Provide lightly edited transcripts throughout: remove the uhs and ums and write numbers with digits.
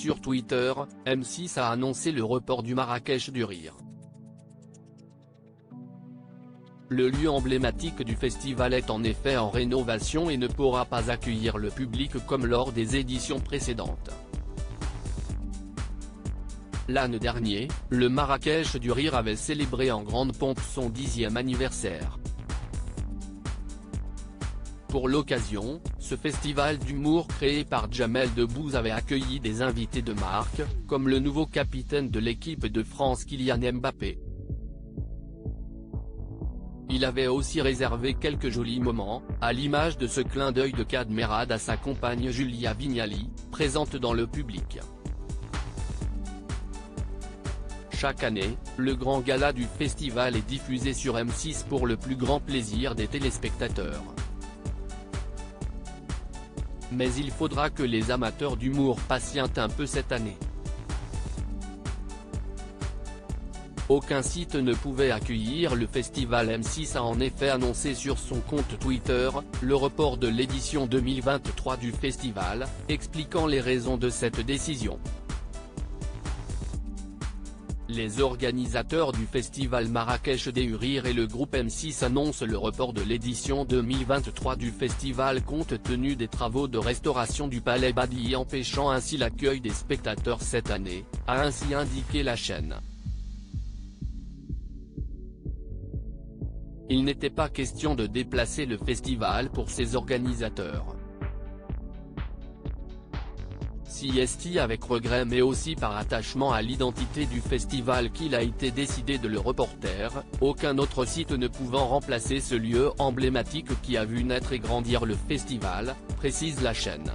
sur Twitter, M6 a annoncé le report du Marrakech du Rire. Le lieu emblématique du festival est en effet en rénovation et ne pourra pas accueillir le public comme lors des éditions précédentes. L'an dernier, le Marrakech du Rire avait célébré en grande pompe son 10e anniversaire. Pour l'occasion, ce festival d'humour créé par Jamel Debbouze avait accueilli des invités de marque, comme le nouveau capitaine de l'équipe de France Kylian Mbappé. Il avait aussi réservé quelques jolis moments, à l'image de ce clin d'œil de Kad Merad à sa compagne Julia Vignali, présente dans le public. Chaque année, le grand gala du festival est diffusé sur M6 pour le plus grand plaisir des téléspectateurs. Mais il faudra que les amateurs d'humour patientent un peu cette année. Aucun site ne pouvait accueillir le festival. M6 a en effet annoncé sur son compte Twitter, le report de l'édition 2023 du festival, expliquant les raisons de cette décision. Les organisateurs du festival Marrakech du Rire et le groupe M6 annoncent le report de l'édition 2023 du festival compte tenu des travaux de restauration du Palais Badi empêchant ainsi l'accueil des spectateurs cette année, a ainsi indiqué la chaîne. Il n'était pas question de déplacer le festival pour ses organisateurs. C'est avec regret mais aussi par attachement à l'identité du festival qu'il a été décidé de le reporter, aucun autre site ne pouvant remplacer ce lieu emblématique qui a vu naître et grandir le festival, précise la chaîne.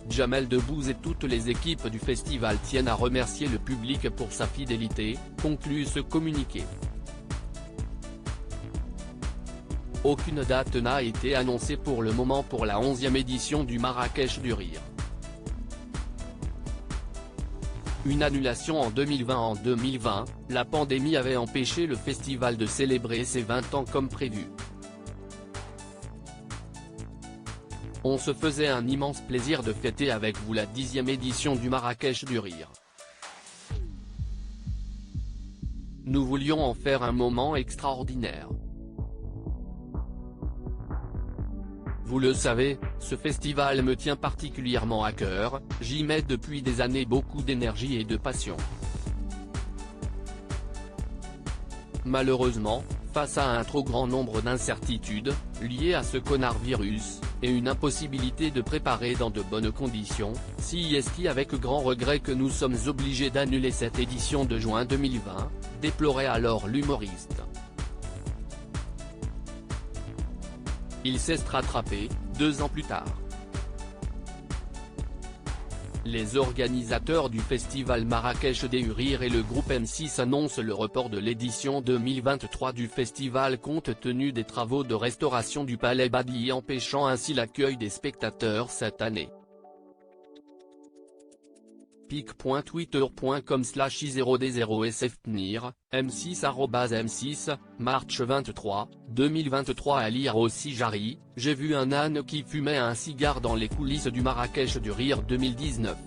Jamel Debbouze et toutes les équipes du festival tiennent à remercier le public pour sa fidélité, conclut ce communiqué. Aucune date n'a été annoncée pour le moment pour la 11e édition du Marrakech du Rire. Une annulation en 2020. En 2020, la pandémie avait empêché le festival de célébrer ses 20 ans comme prévu. On se faisait un immense plaisir de fêter avec vous la 10e édition du Marrakech du Rire. Nous voulions en faire un moment extraordinaire. Vous le savez, ce festival me tient particulièrement à cœur, j'y mets depuis des années beaucoup d'énergie et de passion. Malheureusement, face à un trop grand nombre d'incertitudes, liées à ce connard virus, et une impossibilité de préparer dans de bonnes conditions, c'est avec grand regret que nous sommes obligés d'annuler cette édition de juin 2020, déplorait alors l'humoriste. Il s'est rattrapé, 2 ans plus tard. Les organisateurs du festival Marrakech du Rire et le groupe M6 annoncent le report de l'édition 2023 du festival compte tenu des travaux de restauration du Palais Badi empêchant ainsi l'accueil des spectateurs cette année. pic.twitter.com/i0d0sftnir, m6 March 23, 2023 à lire aussi Jarry, j'ai vu un âne qui fumait un cigare dans les coulisses du Marrakech du Rire 2019.